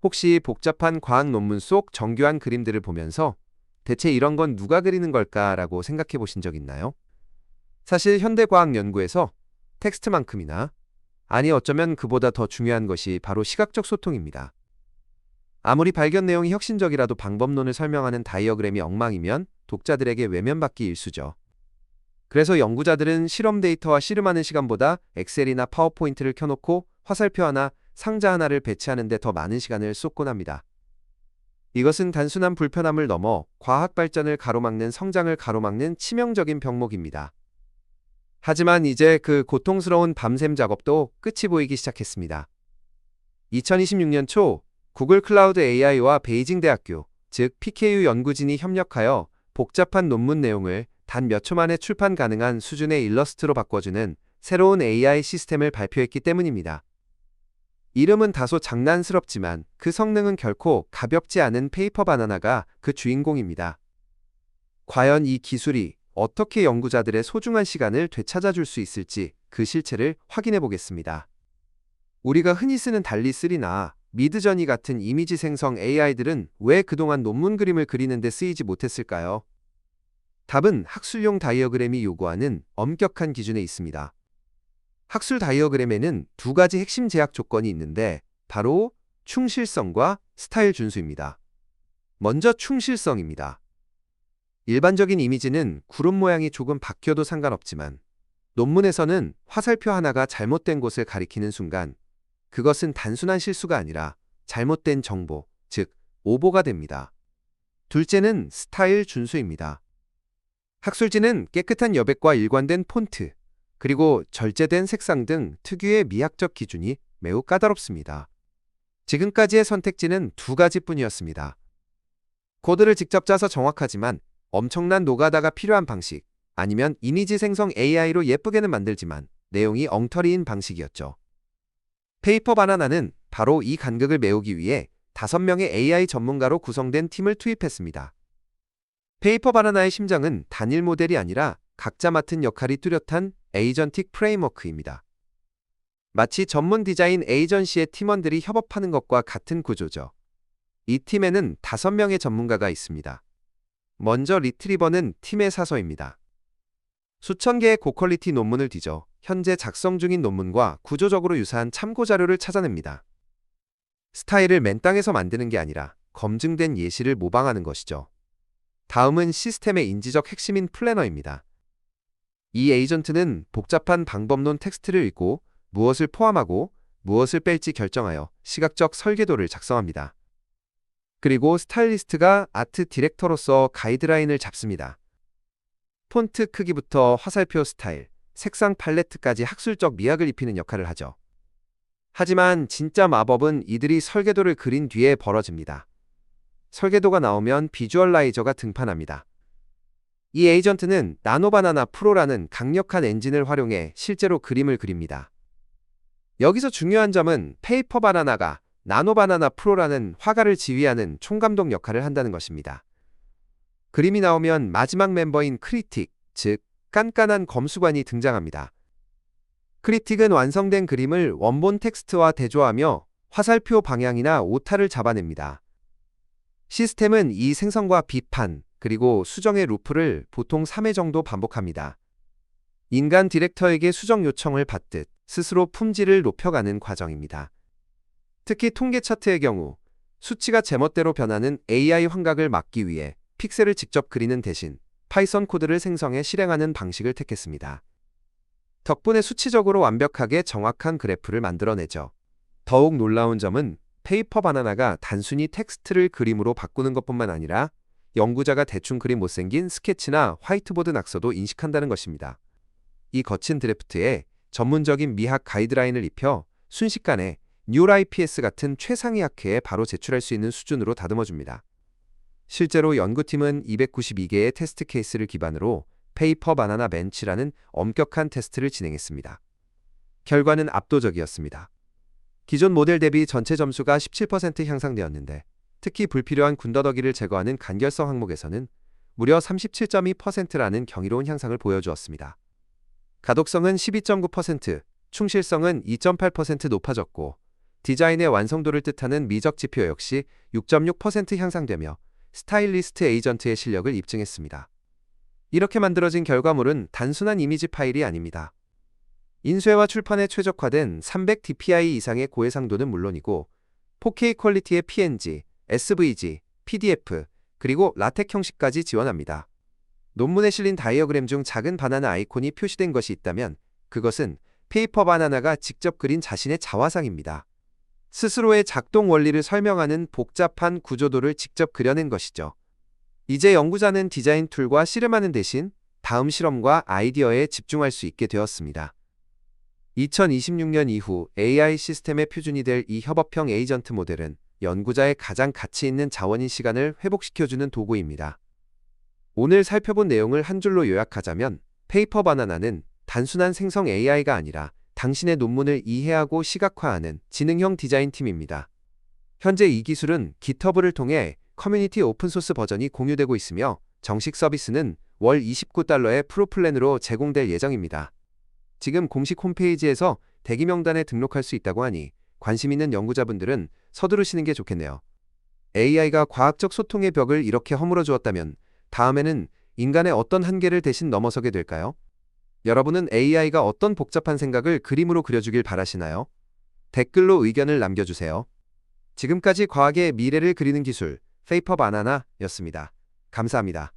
혹시 복잡한 과학 논문 속 정교한 그림들을 보면서 대체 이런 건 누가 그리는 걸까라고 생각해 보신 적 있나요? 사실 현대과학 연구에서 텍스트만큼이나, 아니 어쩌면 그보다 더 중요한 것이 바로 시각적 소통입니다. 아무리 발견 내용이 혁신적이라도 방법론을 설명하는 다이어그램이 엉망이면 독자들에게 외면받기 일쑤죠. 그래서 연구자들은 실험 데이터와 씨름하는 시간보다 엑셀이나 파워포인트를 켜놓고 화살표 하나, 상자 하나를 배치하는 데 더 많은 시간을 쏟곤 합니다. 이것은 단순한 불편함을 넘어 과학 발전을 가로막는, 성장을 가로막는 치명적인 병목입니다. 하지만 이제 그 고통스러운 밤샘 작업도 끝이 보이기 시작했습니다. 2026년 초 구글 클라우드 AI와 베이징 대학교, 즉 PKU 연구진이 협력하여 복잡한 논문 내용을 단 몇 초 만에 출판 가능한 수준의 일러스트로 바꿔주는 새로운 AI 시스템을 발표했기 때문입니다. 이름은 다소 장난스럽지만 그 성능은 결코 가볍지 않은 페이퍼 바나나가 그 주인공입니다. 과연 이 기술이 어떻게 연구자들의 소중한 시간을 되찾아줄 수 있을지 그 실체를 확인해 보겠습니다. 우리가 흔히 쓰는 달리3나 미드저니 같은 이미지 생성 AI들은 왜 그동안 논문 그림을 그리는 데 쓰이지 못했을까요? 답은 학술용 다이어그램이 요구하는 엄격한 기준에 있습니다. 학술 다이어그램에는 두 가지 핵심 제약 조건이 있는데 바로 충실성과 스타일 준수입니다. 먼저 충실성입니다. 일반적인 이미지는 구름 모양이 조금 바뀌어도 상관없지만 논문에서는 화살표 하나가 잘못된 곳을 가리키는 순간 그것은 단순한 실수가 아니라 잘못된 정보, 즉 오보가 됩니다. 둘째는 스타일 준수입니다. 학술지는 깨끗한 여백과 일관된 폰트, 그리고 절제된 색상 등 특유의 미학적 기준이 매우 까다롭습니다. 지금까지의 선택지는 두 가지뿐이었습니다. 코드를 직접 짜서 정확하지만 엄청난 노가다가 필요한 방식, 아니면 이미지 생성 AI로 예쁘게는 만들지만 내용이 엉터리인 방식이었죠. 페이퍼 바나나는 바로 이 간극을 메우기 위해 5명의 AI 전문가로 구성된 팀을 투입했습니다. 페이퍼 바나나의 심장은 단일 모델이 아니라 각자 맡은 역할이 뚜렷한 에이전틱 프레임워크입니다. 마치 전문 디자인 에이전시의 팀원들이 협업하는 것과 같은 구조죠. 이 팀에는 5명의 전문가가 있습니다. 먼저 리트리버는 팀의 사서입니다. 수천 개의 고퀄리티 논문을 뒤져 현재 작성 중인 논문과 구조적으로 유사한 참고 자료를 찾아냅니다. 스타일을 맨 땅에서 만드는 게 아니라 검증된 예시를 모방하는 것이죠. 다음은 시스템의 인지적 핵심인 플래너입니다. 이 에이전트는 복잡한 방법론 텍스트를 읽고 무엇을 포함하고 무엇을 뺄지 결정하여 시각적 설계도를 작성합니다. 그리고 스타일리스트가 아트 디렉터로서 가이드라인을 잡습니다. 폰트 크기부터 화살표 스타일, 색상 팔레트까지 학술적 미학을 입히는 역할을 하죠. 하지만 진짜 마법은 이들이 설계도를 그린 뒤에 벌어집니다. 설계도가 나오면 비주얼라이저가 등판합니다. 이 에이전트는 나노바나나 프로라는 강력한 엔진을 활용해 실제로 그림을 그립니다. 여기서 중요한 점은 페이퍼 바나나가 나노바나나 프로라는 화가를 지휘하는 총감독 역할을 한다는 것입니다. 그림이 나오면 마지막 멤버인 크리틱, 즉 깐깐한 검수관이 등장합니다. 크리틱은 완성된 그림을 원본 텍스트와 대조하며 화살표 방향이나 오타를 잡아냅니다. 시스템은 이 생성과 비판, 그리고 수정의 루프를 보통 3회 정도 반복합니다. 인간 디렉터에게 수정 요청을 받듯 스스로 품질을 높여가는 과정입니다. 특히 통계 차트의 경우 수치가 제멋대로 변하는 AI 환각을 막기 위해 픽셀을 직접 그리는 대신 파이썬 코드를 생성해 실행하는 방식을 택했습니다. 덕분에 수치적으로 완벽하게 정확한 그래프를 만들어내죠. 더욱 놀라운 점은 페이퍼 바나나가 단순히 텍스트를 그림으로 바꾸는 것뿐만 아니라 연구자가 대충 그린 못생긴 스케치나 화이트보드 낙서도 인식한다는 것입니다. 이 거친 드래프트에 전문적인 미학 가이드라인을 입혀 순식간에 뉴라이PS 같은 최상위 학회에 바로 제출할 수 있는 수준으로 다듬어줍니다. 실제로 연구팀은 292개의 테스트 케이스를 기반으로 페이퍼 바나나 벤치라는 엄격한 테스트를 진행했습니다. 결과는 압도적이었습니다. 기존 모델 대비 전체 점수가 17% 향상되었는데 특히 불필요한 군더더기를 제거하는 간결성 항목에서는 무려 37.2%라는 경이로운 향상을 보여주었습니다. 가독성은 12.9%, 충실성은 2.8% 높아졌고 디자인의 완성도를 뜻하는 미적 지표 역시 6.6% 향상되며 스타일리스트 에이전트의 실력을 입증했습니다. 이렇게 만들어진 결과물은 단순한 이미지 파일이 아닙니다. 인쇄와 출판에 최적화된 300dpi 이상의 고해상도는 물론이고 4K 퀄리티의 PNG, SVG, PDF, 그리고 라텍 형식까지 지원합니다. 논문에 실린 다이어그램 중 작은 바나나 아이콘이 표시된 것이 있다면 그것은 페이퍼 바나나가 직접 그린 자신의 자화상입니다. 스스로의 작동 원리를 설명하는 복잡한 구조도를 직접 그려낸 것이죠. 이제 연구자는 디자인 툴과 씨름하는 대신 다음 실험과 아이디어에 집중할 수 있게 되었습니다. 2026년 이후 AI 시스템의 표준이 될 이 협업형 에이전트 모델은 연구자의 가장 가치 있는 자원인 시간을 회복시켜주는 도구입니다. 오늘 살펴본 내용을 한 줄로 요약하자면 페이퍼 바나나는 단순한 생성 AI가 아니라 당신의 논문을 이해하고 시각화하는 지능형 디자인 팀입니다. 현재 이 기술은 GitHub를 통해 커뮤니티 오픈소스 버전이 공유되고 있으며 정식 서비스는 월 $29의 프로플랜으로 제공될 예정입니다. 지금 공식 홈페이지에서 대기 명단에 등록할 수 있다고 하니 관심 있는 연구자분들은 서두르시는 게 좋겠네요. AI가 과학적 소통의 벽을 이렇게 허물어 주었다면 다음에는 인간의 어떤 한계를 대신 넘어서게 될까요? 여러분은 AI가 어떤 복잡한 생각을 그림으로 그려주길 바라시나요? 댓글로 의견을 남겨주세요. 지금까지 과학의 미래를 그리는 기술 페이퍼 바나나였습니다. 감사합니다.